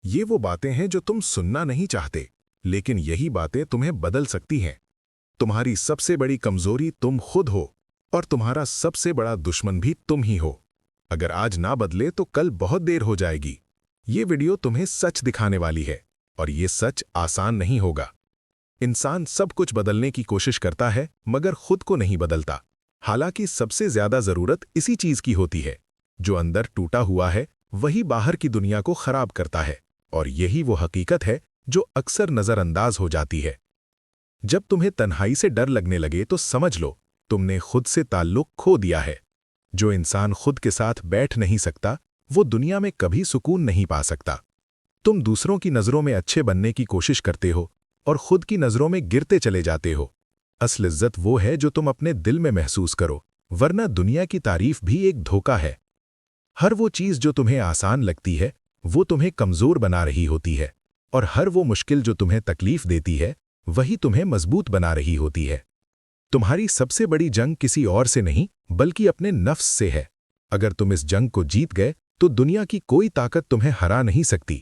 یہ وہ باتیں ہیں جو تم سننا نہیں چاہتے، لیکن یہی باتیں تمہیں بدل سکتی ہیں۔ تمہاری سب سے بڑی کمزوری تم خود ہو، اور تمہارا سب سے بڑا دشمن بھی تم ہی ہو۔ اگر آج نہ بدلے تو کل بہت دیر ہو جائے گی۔ یہ ویڈیو تمہیں سچ دکھانے والی ہے، اور یہ سچ آسان نہیں ہوگا۔ انسان سب کچھ بدلنے کی کوشش کرتا ہے مگر خود کو نہیں بدلتا، حالانکہ سب سے زیادہ ضرورت اسی چیز کی ہوتی ہے۔ جو اندر ٹوٹا ہوا ہے وہی باہر کی دنیا کو خراب کرتا ہے، اور یہی وہ حقیقت ہے جو اکثر نظر انداز ہو جاتی ہے۔ جب تمہیں تنہائی سے ڈر لگنے لگے تو سمجھ لو تم نے خود سے تعلق کھو دیا ہے۔ جو انسان خود کے ساتھ بیٹھ نہیں سکتا وہ دنیا میں کبھی سکون نہیں پا سکتا۔ تم دوسروں کی نظروں میں اچھے بننے کی کوشش کرتے ہو اور خود کی نظروں میں گرتے چلے جاتے ہو۔ اصل عزت وہ ہے جو تم اپنے دل میں محسوس کرو، ورنہ دنیا کی تعریف بھی ایک دھوکہ ہے۔ ہر وہ چیز جو تمہیں آسان لگتی ہے وہ تمہیں کمزور بنا رہی ہوتی ہے، اور ہر وہ مشکل جو تمہیں تکلیف دیتی ہے وہی تمہیں مضبوط بنا رہی ہوتی ہے۔ تمہاری سب سے بڑی جنگ کسی اور سے نہیں بلکہ اپنے نفس سے ہے۔ اگر تم اس جنگ کو جیت گئے تو دنیا کی کوئی طاقت تمہیں ہرا نہیں سکتی۔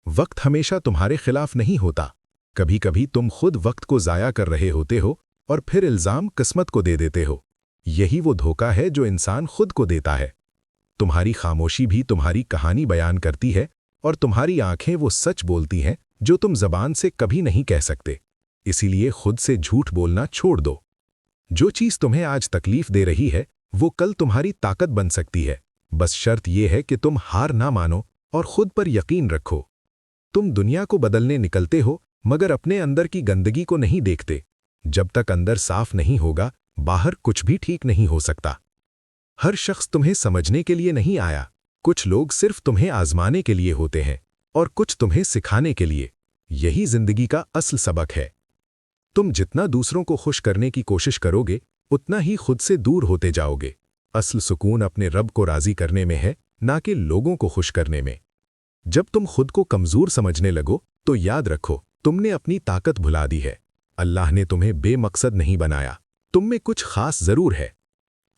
وقت ہمیشہ تمہارے خلاف نہیں ہوتا۔ کبھی کبھی تم خود وقت کو ضائع کر رہے ہوتے ہو اور پھر الزام قسمت کو دے دیتے ہو۔ یہی وہ دھوکہ ہے جو انسان خود کو دیتا ہے۔ تمہاری خاموشی بھی تمہاری کہانی بیان کرتی ہے، اور تمہاری آنکھیں وہ سچ بولتی ہیں جو تم زبان سے کبھی نہیں کہہ سکتے۔ اسی لیے خود سے جھوٹ بولنا چھوڑ دو۔ جو چیز تمہیں آج تکلیف دے رہی ہے وہ کل تمہاری طاقت بن سکتی ہے، بس شرط یہ ہے کہ تم ہار نہ مانو اور خود پر یقین رکھو۔ تم دنیا کو بدلنے نکلتے ہو مگر اپنے اندر کی گندگی کو نہیں دیکھتے۔ جب تک اندر صاف نہیں ہوگا باہر کچھ بھی ٹھیک نہیں ہو سکتا۔ ہر شخص تمہیں سمجھنے کے لیے نہیں آیا، کچھ لوگ صرف تمہیں آزمانے کے لیے ہوتے ہیں اور کچھ تمہیں سکھانے کے لیے۔ یہی زندگی کا اصل سبق ہے۔ تم جتنا دوسروں کو خوش کرنے کی کوشش کرو گے اتنا ہی خود سے دور ہوتے جاؤ گے۔ اصل سکون اپنے رب کو راضی کرنے میں ہے، نہ کہ لوگوں کو خوش کرنے میں۔ جب تم خود کو کمزور سمجھنے لگو تو یاد رکھو تم نے اپنی طاقت بھلا دی ہے۔ اللہ نے تمہیں بے مقصد نہیں بنایا، تم میں کچھ خاص ضرور ہے۔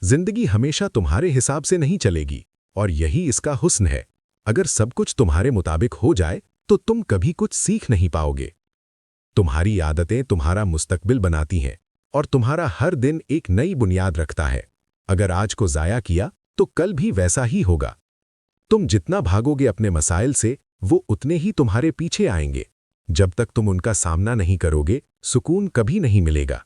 زندگی ہمیشہ تمہارے حساب سے نہیں چلے گی، اور یہی اس کا حسن ہے۔ اگر سب کچھ تمہارے مطابق ہو جائے تو تم کبھی کچھ سیکھ نہیں پاؤ گے۔ تمہاری عادتیں تمہارا مستقبل بناتی ہیں، اور تمہارا ہر دن ایک نئی بنیاد رکھتا ہے۔ اگر آج کو ضائع کیا تو کل بھی ویسا ہی ہوگا۔ تم جتنا بھاگو گے اپنے مسائل سے وہ اتنے ہی تمہارے پیچھے آئیں گے۔ جب تک تم ان کا سامنا نہیں کرو گے سکون کبھی نہیں ملے گا۔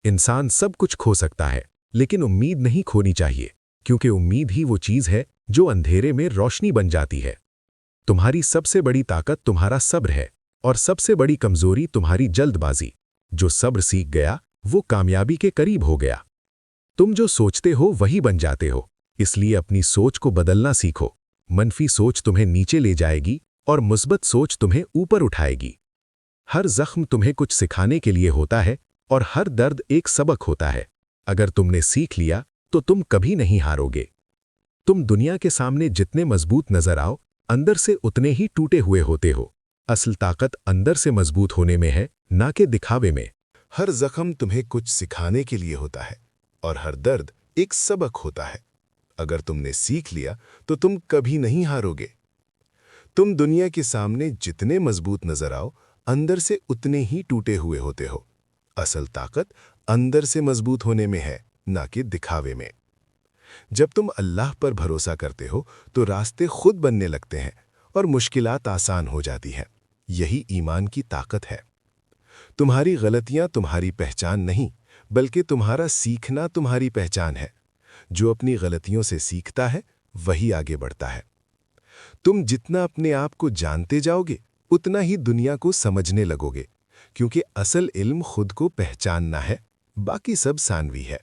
انسان سب کچھ کھو سکتا ہے لیکن امید نہیں کھونی چاہیے، کیونکہ امید ہی وہ چیز ہے جو اندھیرے میں روشنی بن جاتی ہے۔ تمہاری سب سے بڑی طاقت تمہارا صبر ہے، اور سب سے بڑی کمزوری تمہاری جلد بازی۔ جو صبر سیکھ گیا وہ کامیابی کے قریب ہو گیا۔ تم جو سوچتے ہو وہی بن جاتے ہو، اس لیے اپنی سوچ کو بدلنا سیکھو۔ منفی سوچ تمہیں نیچے لے جائے گی اور مثبت سوچ تمہیں اوپر اٹھائے گی۔ ہر زخم تمہیں کچھ سکھانے کے لیے ہوتا ہے، اور ہر درد ایک سبق ہوتا ہے۔ اگر تم نے سیکھ لیا تو تم کبھی نہیں ہارو گے۔ تم دنیا کے سامنے جتنے مضبوط نظر آؤ اندر سے اتنے ہی ٹوٹے ہوئے ہوتے ہو۔ اصل طاقت اندر سے مضبوط ہونے میں ہے، نہ کہ دکھاوے میں۔ ہر زخم تمہیں کچھ سکھانے کے لیے ہوتا ہے، اور ہر درد ایک سبق ہوتا ہے۔ اگر تم نے سیکھ لیا تو تم کبھی نہیں ہارو گے۔ تم دنیا کے سامنے جتنے مضبوط نظر آؤ اندر سے اتنے ہی ٹوٹے ہوئے ہوتے ہو۔ اصل طاقت اندر سے مضبوط ہونے میں ہے، نہ کہ دکھاوے میں۔ جب تم اللہ پر بھروسہ کرتے ہو تو راستے خود بننے لگتے ہیں اور مشکلات آسان ہو جاتی ہیں۔ یہی ایمان کی طاقت ہے۔ تمہاری غلطیاں تمہاری پہچان نہیں بلکہ تمہارا سیکھنا تمہاری پہچان ہے۔ جو اپنی غلطیوں سے سیکھتا ہے وہی آگے بڑھتا ہے۔ تم جتنا اپنے آپ کو جانتے جاؤ گے اتنا ہی دنیا کو سمجھنے لگو گے، کیونکہ اصل علم خود کو پہچاننا ہے، باقی سب ثانوی ہے۔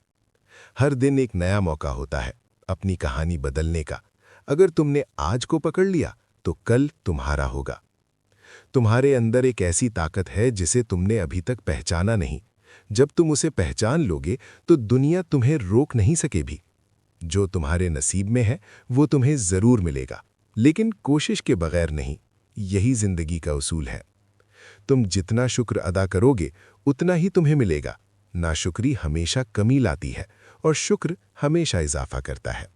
ہر دن ایک نیا موقع ہوتا ہے اپنی کہانی بدلنے کا۔ اگر تم نے آج کو پکڑ لیا تو کل تمہارا ہوگا۔ تمہارے اندر ایک ایسی طاقت ہے جسے تم نے ابھی تک پہچانا نہیں۔ جب تم اسے پہچان لوگے تو دنیا تمہیں روک نہیں سکے بھی۔ جو تمہارے نصیب میں ہے وہ تمہیں ضرور ملے گا، لیکن کوشش کے بغیر نہیں۔ یہی زندگی کا اصول ہے۔ تم جتنا شکر ادا کرو گے اتنا ہی تمہیں ملے گا۔ ناشکری ہمیشہ کمی لاتی ہے اور شکر ہمیشہ اضافہ کرتا ہے۔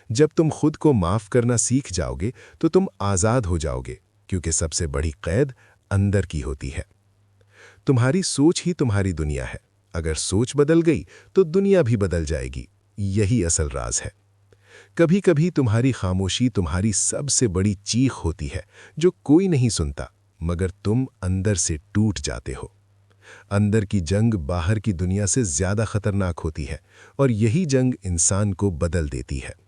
جب تم خود کو معاف کرنا سیکھ جاؤ گے تو تم آزاد ہو جاؤ گے، کیونکہ سب سے بڑی قید اندر کی ہوتی ہے۔ تمہاری سوچ ہی تمہاری دنیا ہے۔ اگر سوچ بدل گئی تو دنیا بھی بدل جائے گی۔ یہی اصل راز ہے۔ کبھی کبھی تمہاری خاموشی تمہاری سب سے بڑی چیخ ہوتی ہے جو کوئی نہیں سنتا، مگر تم اندر سے ٹوٹ جاتے ہو۔ اندر کی جنگ باہر کی دنیا سے زیادہ خطرناک ہوتی ہے، اور یہی جنگ انسان کو بدل دیتی ہے۔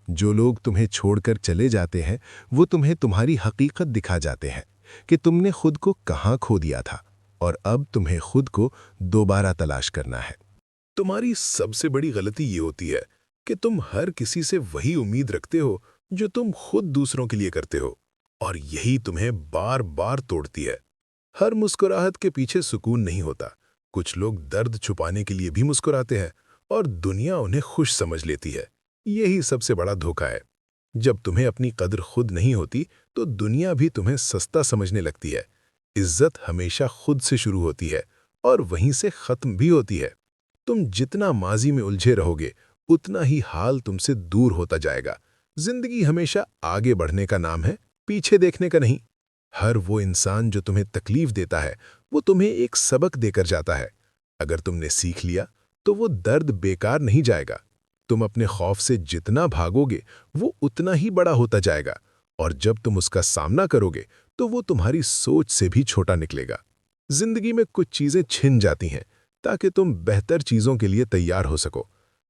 جو لوگ تمہیں چھوڑ کر چلے جاتے ہیں وہ تمہیں تمہاری حقیقت دکھا جاتے ہیں کہ تم نے خود کو کہاں کھو دیا تھا، اور اب تمہیں خود کو دوبارہ تلاش کرنا ہے۔ تمہاری سب سے بڑی غلطی یہ ہوتی ہے کہ تم ہر کسی سے وہی امید رکھتے ہو جو تم خود دوسروں کے لیے کرتے ہو، اور یہی تمہیں بار بار توڑتی ہے۔ ہر مسکراہٹ کے پیچھے سکون نہیں ہوتا۔ کچھ لوگ درد چھپانے کے لیے بھی مسکراتے ہیں اور دنیا انہیں خوش سمجھ لیتی ہے۔ یہی سب سے بڑا دھوکہ ہے۔ جب تمہیں اپنی قدر خود نہیں ہوتی تو دنیا بھی تمہیں سستا سمجھنے لگتی ہے۔ عزت ہمیشہ خود سے شروع ہوتی ہے اور وہیں سے ختم بھی ہوتی ہے۔ تم جتنا ماضی میں الجھے رہو گے اتنا ہی حال تم سے دور ہوتا جائے گا۔ زندگی ہمیشہ آگے بڑھنے کا نام ہے، پیچھے دیکھنے کا نہیں۔ ہر وہ انسان جو تمہیں تکلیف دیتا ہے وہ تمہیں ایک سبق دے کر جاتا ہے۔ اگر تم نے سیکھ لیا تو وہ درد بیکار نہیں جائے گا۔ تم اپنے خوف سے جتنا بھاگو گے وہ اتنا ہی بڑا ہوتا جائے گا، اور جب تم اس کا سامنا کرو گے تو وہ تمہاری سوچ سے بھی چھوٹا نکلے گا۔ زندگی میں کچھ چیزیں چھن جاتی ہیں تاکہ تم بہتر چیزوں کے لیے تیار ہو سکو۔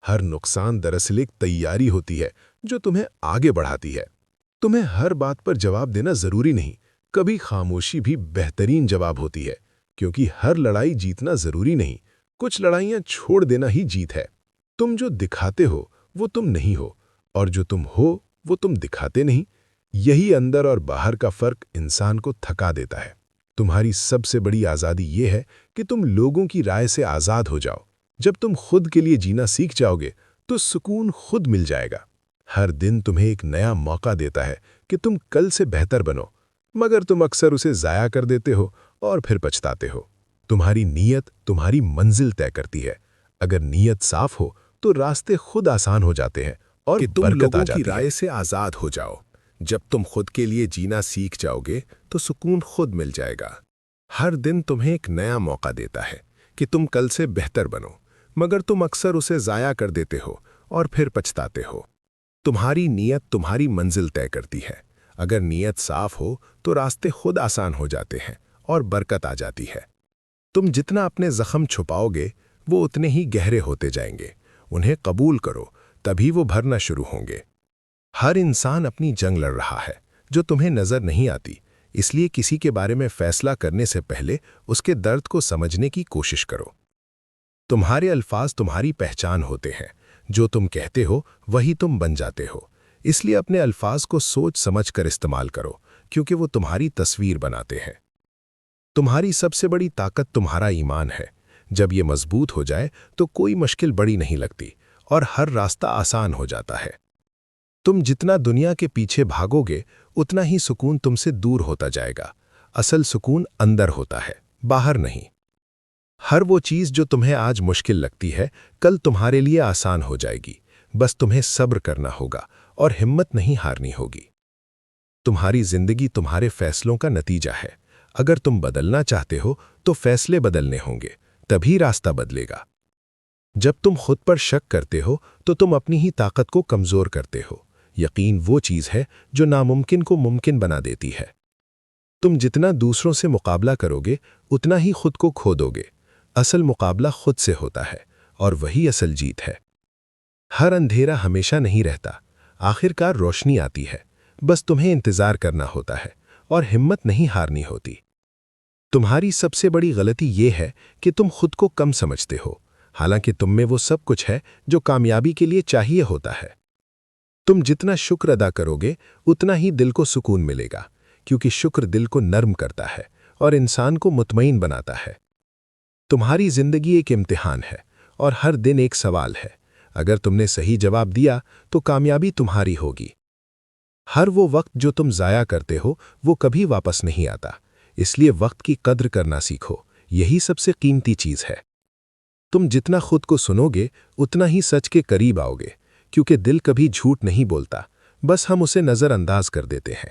ہر نقصان دراصل ایک تیاری ہوتی ہے جو تمہیں آگے بڑھاتی ہے۔ تمہیں ہر بات پر جواب دینا ضروری نہیں، کبھی خاموشی بھی بہترین جواب ہوتی ہے، کیونکہ ہر لڑائی جیتنا ضروری نہیں، کچھ لڑائیاں چھوڑ دینا ہی جیت ہے۔ تم جو دکھاتے ہو وہ تم نہیں ہو، اور جو تم ہو وہ تم دکھاتے نہیں۔ یہی اندر اور باہر کا فرق انسان کو تھکا دیتا ہے۔ تمہاری سب سے بڑی آزادی یہ ہے کہ تم لوگوں کی رائے سے آزاد ہو جاؤ۔ جب تم خود کے لیے جینا سیکھ جاؤ گے تو سکون خود مل جائے گا۔ ہر دن تمہیں ایک نیا موقع دیتا ہے کہ تم کل سے بہتر بنو، مگر تم اکثر اسے ضائع کر دیتے ہو اور پھر پچھتاتے ہو۔ تمہاری نیت تمہاری منزل طے کرتی ہے۔ اگر نیت صاف ہو تو راستے خود آسان ہو جاتے ہیں اور برکت آ جاتی ہے۔ لوگوں کی رائے سے آزاد ہو جاؤ۔ جب تم خود کے لیے جینا سیکھ جاؤ گے تو سکون خود مل جائے گا۔ ہر دن تمہیں ایک نیا موقع دیتا ہے کہ تم کل سے بہتر بنو، مگر تم اکثر اسے ضائع کر دیتے ہو اور پھر پچھتاتے ہو۔ تمہاری نیت تمہاری منزل طے کرتی ہے۔ اگر نیت صاف ہو تو راستے خود آسان ہو جاتے ہیں اور برکت آ جاتی ہے۔ تم جتنا اپنے زخم چھپاؤ گے وہ اتنے ہی گہرے ہوتے جائیں گے۔ انہیں قبول کرو، تبھی وہ بھرنا شروع ہوں گے۔ ہر انسان اپنی جنگ لڑ رہا ہے جو تمہیں نظر نہیں آتی، اس لیے کسی کے بارے میں فیصلہ کرنے سے پہلے اس کے درد کو سمجھنے کی کوشش کرو۔ تمہارے الفاظ تمہاری پہچان ہوتے ہیں۔ جو تم کہتے ہو وہی تم بن جاتے ہو۔ اس لیے اپنے الفاظ کو سوچ سمجھ کر استعمال کرو، کیونکہ وہ تمہاری تصویر بناتے ہیں۔ تمہاری سب سے بڑی طاقت تمہارا ایمان ہے۔ جب یہ مضبوط ہو جائے تو کوئی مشکل بڑی نہیں لگتی اور ہر راستہ آسان ہو جاتا ہے۔ تم جتنا دنیا کے پیچھے بھاگو گے اتنا ہی سکون تم سے دور ہوتا جائے گا۔ اصل سکون اندر ہوتا ہے، باہر نہیں۔ ہر وہ چیز جو تمہیں آج مشکل لگتی ہے کل تمہارے لیے آسان ہو جائے گی۔ بس تمہیں صبر کرنا ہوگا اور ہمت نہیں ہارنی ہوگی۔ تمہاری زندگی تمہارے فیصلوں کا نتیجہ ہے۔ اگر تم بدلنا چاہتے ہو تو فیصلے بدلنے ہوں گے، تبھی راستہ بدلے گا۔ جب تم خود پر شک کرتے ہو تو تم اپنی ہی طاقت کو کمزور کرتے ہو۔ یقین وہ چیز ہے جو ناممکن کو ممکن بنا دیتی ہے۔ تم جتنا دوسروں سے مقابلہ کرو گے اتنا ہی خود کو کھو دو گے۔ اصل مقابلہ خود سے ہوتا ہے اور وہی اصل جیت ہے۔ ہر اندھیرا ہمیشہ نہیں رہتا، آخر کار روشنی آتی ہے۔ بس تمہیں انتظار کرنا ہوتا ہے اور ہمت نہیں ہارنی ہوتی۔ تمہاری سب سے بڑی غلطی یہ ہے کہ تم خود کو کم سمجھتے ہو، حالانکہ تم میں وہ سب کچھ ہے جو کامیابی کے لیے چاہیے ہوتا ہے۔ تم جتنا شکر ادا کرو گے اتنا ہی دل کو سکون ملے گا، کیونکہ شکر دل کو نرم کرتا ہے اور انسان کو مطمئن بناتا ہے۔ تمہاری زندگی ایک امتحان ہے اور ہر دن ایک سوال ہے۔ اگر تم نے صحیح جواب دیا تو کامیابی تمہاری ہوگی۔ ہر وہ وقت جو تم ضائع کرتے ہو وہ کبھی واپس نہیں آتا، اس لیے وقت کی قدر کرنا سیکھو، یہی سب سے قیمتی چیز ہے۔ تم جتنا خود کو سنو گے اتنا ہی سچ کے قریب آؤ گے، کیونکہ دل کبھی جھوٹ نہیں بولتا، بس ہم اسے نظر انداز کر دیتے ہیں۔